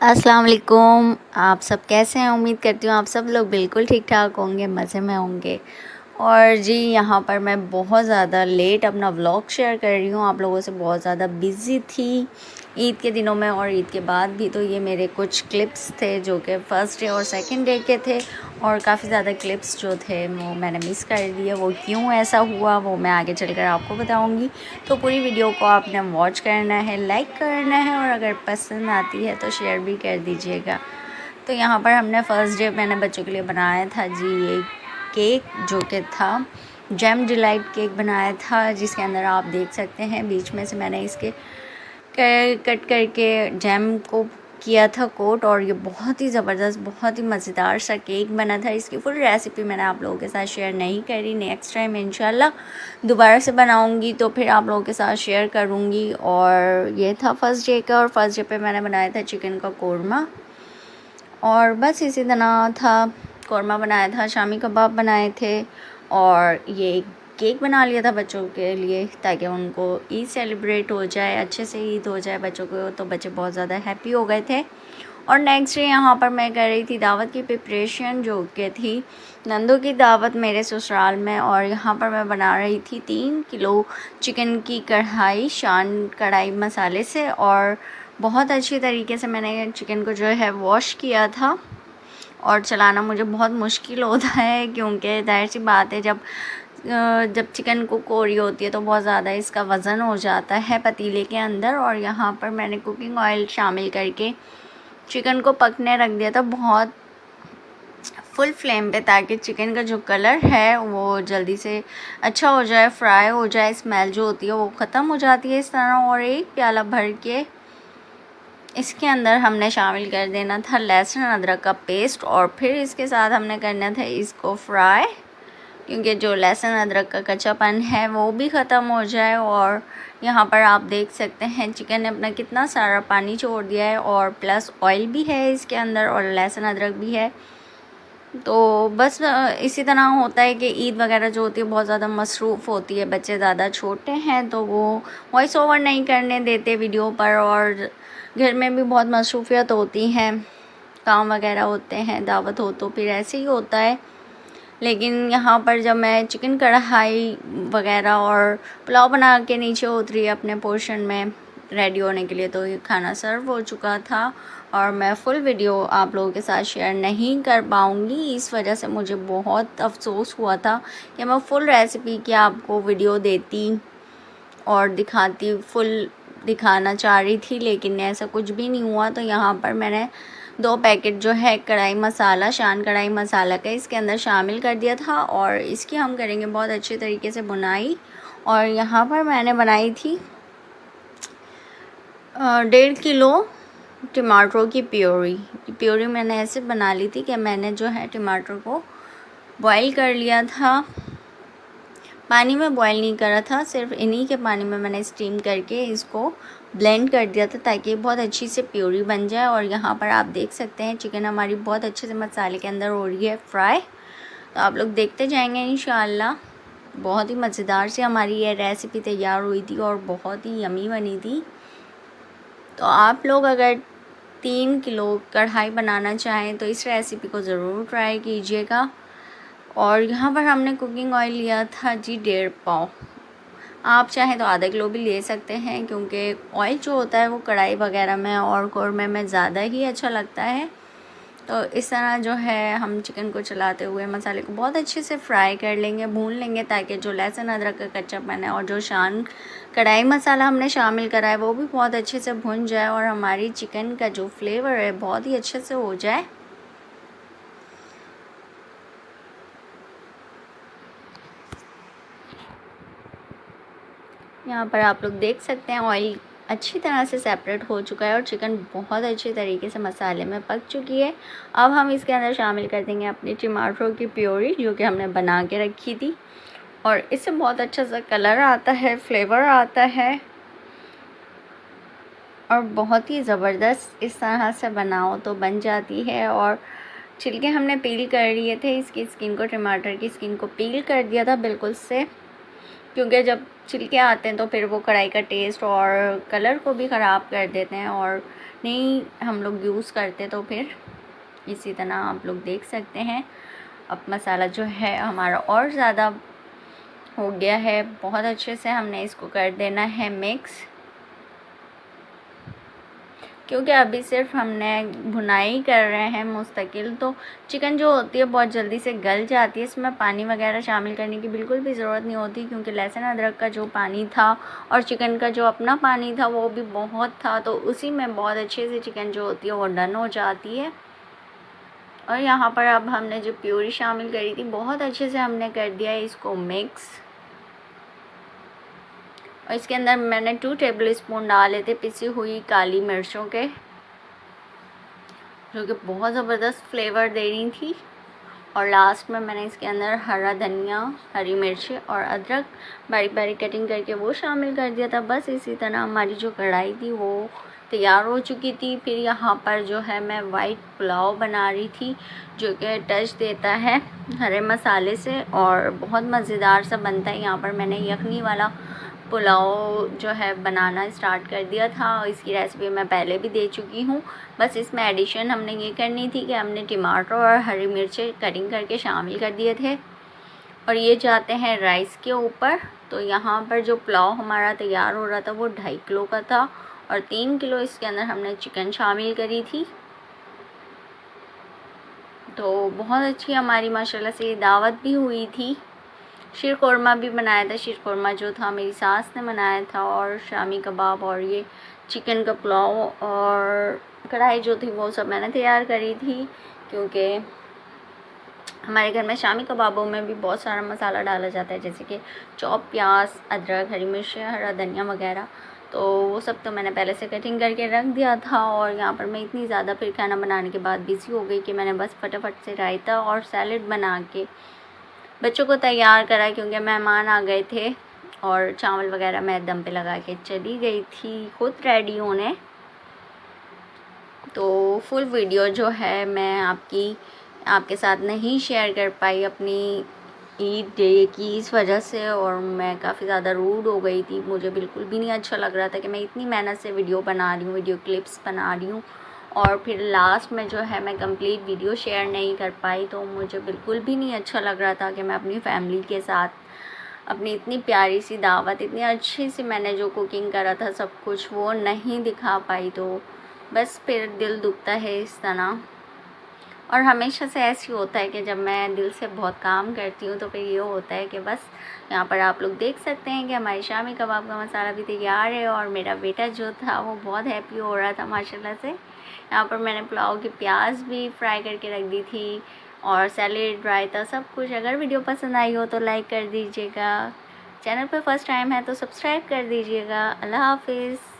अस्सलाम वालेकुम। आप सब कैसे हैं? उम्मीद करती हूँ आप सब लोग बिल्कुल ठीक ठाक होंगे, मज़े में होंगे। और जी यहाँ पर मैं बहुत ज़्यादा लेट अपना व्लॉग शेयर कर रही हूँ, आप लोगों से बहुत ज़्यादा बिज़ी थी ईद के दिनों में और ईद के बाद भी। तो ये मेरे कुछ क्लिप्स थे जो कि फ़र्स्ट डे और सेकंड डे के थे, और काफ़ी ज़्यादा क्लिप्स जो थे वो मैंने मिस कर दिए। वो क्यों ऐसा हुआ वो मैं आगे चलकर आपको बताऊँगी। तो पूरी वीडियो को आपने वॉच करना है, लाइक करना है, और अगर पसंद आती है तो शेयर भी कर दीजिएगा। तो यहाँ पर हमने फ़र्स्ट डे मैंने बच्चों के लिए बनाया था जी ये केक, जो कि था जैम डिलाइट केक बनाया था, जिसके अंदर आप देख सकते हैं बीच में से मैंने इसके कट करके जैम को किया था कोट। और ये बहुत ही ज़बरदस्त, बहुत ही मज़ेदार सा केक बना था। इसकी फुल रेसिपी मैंने आप लोगों के साथ शेयर नहीं करी, नेक्स्ट टाइम इंशाल्लाह दोबारा से बनाऊंगी तो फिर आप लोगों के साथ शेयर करूंगी। और ये था फर्स्ट डे का, और फर्स्ट डे पे मैंने बनाया था चिकन का कोरमा, और बस इसी तरह था। कोरमा बनाया था, शामी कबाब बनाए थे, और ये केक बना लिया था बच्चों के लिए ताकि उनको ईद सेलिब्रेट हो जाए, अच्छे से ईद हो जाए बच्चों को। तो बच्चे बहुत ज़्यादा हैप्पी हो गए थे। और नेक्स्ट डे यहाँ पर मैं कर रही थी दावत की प्रिपरेशन, जो कि थी नंदू की दावत मेरे ससुराल में। और यहाँ पर मैं बना रही थी 3 किलो चिकन की कढ़ाई शान कढ़ाई मसाले से, और बहुत अच्छी तरीके से मैंने चिकन को जो है वॉश किया था। और चलाना मुझे बहुत मुश्किल होता है, क्योंकि जाहिर सी बात है जब चिकन को कोरी होती है तो बहुत ज़्यादा इसका वज़न हो जाता है पतीले के अंदर। और यहाँ पर मैंने कुकिंग ऑयल शामिल करके चिकन को पकने रख दिया था बहुत फुल फ्लेम पे, ताकि चिकन का जो कलर है वो जल्दी से अच्छा हो जाए, फ्राई हो जाए, स्मेल जो होती है वो ख़त्म हो जाती है इस तरह। और एक प्याला भर के इसके अंदर हमने शामिल कर देना था लहसुन अदरक का पेस्ट, और फिर इसके साथ हमने करना था इसको फ्राई, क्योंकि जो लहसुन अदरक का कच्चापन है वो भी ख़त्म हो जाए। और यहाँ पर आप देख सकते हैं चिकन ने अपना कितना सारा पानी छोड़ दिया है, और प्लस ऑयल भी है इसके अंदर और लहसुन अदरक भी है। तो बस इसी तरह होता है कि ईद वगैरह जो होती है बहुत ज़्यादा मसरूफ़ होती है, बच्चे ज़्यादा छोटे हैं तो वो वॉइस ओवर नहीं करने देते वीडियो पर, और घर में भी बहुत मसरूफियत होती हैं, काम वगैरह होते हैं, दावत हो तो फिर ऐसे ही होता है। लेकिन यहाँ पर जब मैं चिकन कढ़ाई वगैरह और पुलाव बना के नीचे उतरी अपने पोर्शन में रेडी होने के लिए, तो ये खाना सर्व हो चुका था। और मैं फुल वीडियो आप लोगों के साथ शेयर नहीं कर पाऊँगी, इस वजह से मुझे बहुत अफसोस हुआ था कि मैं फ़ुल रेसिपी की आपको वीडियो देती और दिखाती, फुल दिखाना चाह रही थी, लेकिन ऐसा कुछ भी नहीं हुआ। तो यहाँ पर मैंने 2 पैकेट जो है कढ़ाई मसाला, शान कढ़ाई मसाला का इसके अंदर शामिल कर दिया था, और इसकी हम करेंगे बहुत अच्छे तरीके से बुनाई। और यहाँ पर मैंने बनाई थी 1.5 किलो टमाटरों की प्योरी मैंने ऐसे बना ली थी कि मैंने जो है टमाटर को बॉईल कर लिया था, पानी में बॉईल नहीं करा था, सिर्फ इन्हीं के पानी में मैंने स्टीम करके इसको ब्लेंड कर दिया था ताकि बहुत अच्छी से प्योरी बन जाए। और यहाँ पर आप देख सकते हैं चिकन हमारी बहुत अच्छे से मसाले के अंदर हो रही है फ्राई, तो आप लोग देखते जाएंगे इंशाल्लाह। बहुत ही मज़ेदार से हमारी ये रेसिपी तैयार हुई थी और बहुत ही यमी बनी थी। तो आप लोग अगर 3 किलो कढ़ाई बनाना चाहें तो इस रेसिपी को ज़रूर ट्राई कीजिएगा। और यहाँ पर हमने कुकिंग ऑयल लिया था जी 1.5 पाव, आप चाहें तो आधा किलो भी ले सकते हैं, क्योंकि ऑयल जो होता है वो कढ़ाई वगैरह में और कौरमे में ज़्यादा ही अच्छा लगता है। तो इस तरह जो है हम चिकन को चलाते हुए मसाले को बहुत अच्छे से फ्राई कर लेंगे, भून लेंगे, ताकि जो लहसुन अदरक का कच्चापन है और जो शान कढ़ाई मसाला हमने शामिल करा है वो भी बहुत अच्छे से भुन जाए, और हमारी चिकन का जो फ्लेवर है बहुत ही अच्छे से हो जाए। यहाँ पर आप लोग देख सकते हैं ऑयल अच्छी तरह से सेपरेट हो चुका है और चिकन बहुत अच्छे तरीके से मसाले में पक चुकी है। अब हम इसके अंदर शामिल कर देंगे अपनी टमाटरों की प्योरी, जो कि हमने बना के रखी थी, और इससे बहुत अच्छा सा कलर आता है, फ्लेवर आता है, और बहुत ही ज़बरदस्त इस तरह से बनाओ तो बन जाती है। और छिलके हमने पील कर लिए थे, इसकी स्किन को, टमाटर की स्किन को पील कर दिया था बिल्कुल से, क्योंकि जब छिलके आते हैं तो फिर वो कढ़ाई का टेस्ट और कलर को भी ख़राब कर देते हैं, और नहीं हम लोग यूज़ करते तो फिर इसी तरह आप लोग देख सकते हैं। अब मसाला जो है हमारा और ज़्यादा हो गया है, बहुत अच्छे से हमने इसको कर देना है मिक्स, क्योंकि अभी सिर्फ हमने भुनाई कर रहे हैं मुस्तकिल, तो चिकन जो होती है बहुत जल्दी से गल जाती है। इसमें पानी वगैरह शामिल करने की बिल्कुल भी ज़रूरत नहीं होती, क्योंकि लहसुन अदरक का जो पानी था और चिकन का जो अपना पानी था वो भी बहुत था, तो उसी में बहुत अच्छे से चिकन जो होती है वो डन हो जाती है। और यहाँ पर अब हमने जो प्यूरी शामिल करी थी बहुत अच्छे से हमने कर दिया है इसको मिक्स। और इसके अंदर मैंने 2 टेबल स्पून डाले थे पिसी हुई काली मिर्चों के, जो कि बहुत ज़बरदस्त फ्लेवर दे रही थी। और लास्ट में मैंने इसके अंदर हरा धनिया, हरी मिर्ची और अदरक बारीक बारीक कटिंग करके वो शामिल कर दिया था। बस इसी तरह हमारी जो कढ़ाई थी वो तैयार हो चुकी थी। फिर यहाँ पर जो है मैं वाइट पुलाव बना रही थी, जो कि टच देता है हरे मसाले से और बहुत मज़ेदार सा बनता है। यहाँ पर मैंने यखनी वाला पुलाव जो है बनाना स्टार्ट कर दिया था, इसकी रेसिपी मैं पहले भी दे चुकी हूँ। बस इसमें एडिशन हमने ये करनी थी कि हमने टमाटर और हरी मिर्चें कटिंग करके शामिल कर दिए थे, और ये जाते हैं राइस के ऊपर। तो यहाँ पर जो पुलाव हमारा तैयार हो रहा था वो 2.5 किलो का था, और 3 किलो इसके अंदर हमने चिकन शामिल करी थी। तो बहुत अच्छी हमारी माशाल्लाह से दावत भी हुई थी। शीर कोरमा भी बनाया था, शीर कोरमा जो था मेरी सास ने बनाया था, और शामी कबाब और ये चिकन का पुलाव और कढ़ाई जो थी वो सब मैंने तैयार करी थी, क्योंकि हमारे घर में शामी कबाबों में भी बहुत सारा मसाला डाला जाता है, जैसे कि चॉप प्याज, अदरक, हरी मिर्च, हरा धनिया वगैरह। तो वो सब तो मैंने पहले से कटिंग करके रख दिया था। और यहाँ पर मैं इतनी ज़्यादा फिर खाना बनाने के बाद बिज़ी हो गई कि मैंने बस फटाफट से रायता और सैलेड बना के बच्चों को तैयार करा, क्योंकि मेहमान आ गए थे। और चावल वगैरह मैं दम पे लगा के चली गई थी खुद रेडी होने। तो फुल वीडियो जो है मैं आपके साथ नहीं शेयर कर पाई अपनी ईद डे की इस वजह से, और मैं काफ़ी ज़्यादा रूड हो गई थी। मुझे बिल्कुल भी नहीं अच्छा लग रहा था कि मैं इतनी मेहनत से वीडियो बना रही हूँ, वीडियो क्लिप्स बना रही हूँ, और फिर लास्ट में जो है मैं कंप्लीट वीडियो शेयर नहीं कर पाई। तो मुझे बिल्कुल भी नहीं अच्छा लग रहा था कि मैं अपनी फैमिली के साथ अपनी इतनी प्यारी सी दावत, इतनी अच्छी सी मैंने जो कुकिंग करा था सब कुछ, वो नहीं दिखा पाई। तो बस फिर दिल दुखता है इस तरह। और हमेशा से ऐसे होता है कि जब मैं दिल से बहुत काम करती हूँ तो फिर ये होता है कि बस यहाँ पर आप लोग देख सकते हैं कि हमारी शामी कबाब का मसाला भी तैयार है, और मेरा बेटा जो था वो बहुत हैप्पी हो रहा था माशाल्लाह से। यहाँ पर मैंने पुलाव की प्याज भी फ्राई करके रख दी थी, और सैलेड, रायता, सब कुछ। अगर वीडियो पसंद आई हो तो लाइक कर दीजिएगा, चैनल पर फर्स्ट टाइम है तो सब्सक्राइब कर दीजिएगा। अल्लाह हाफिज़।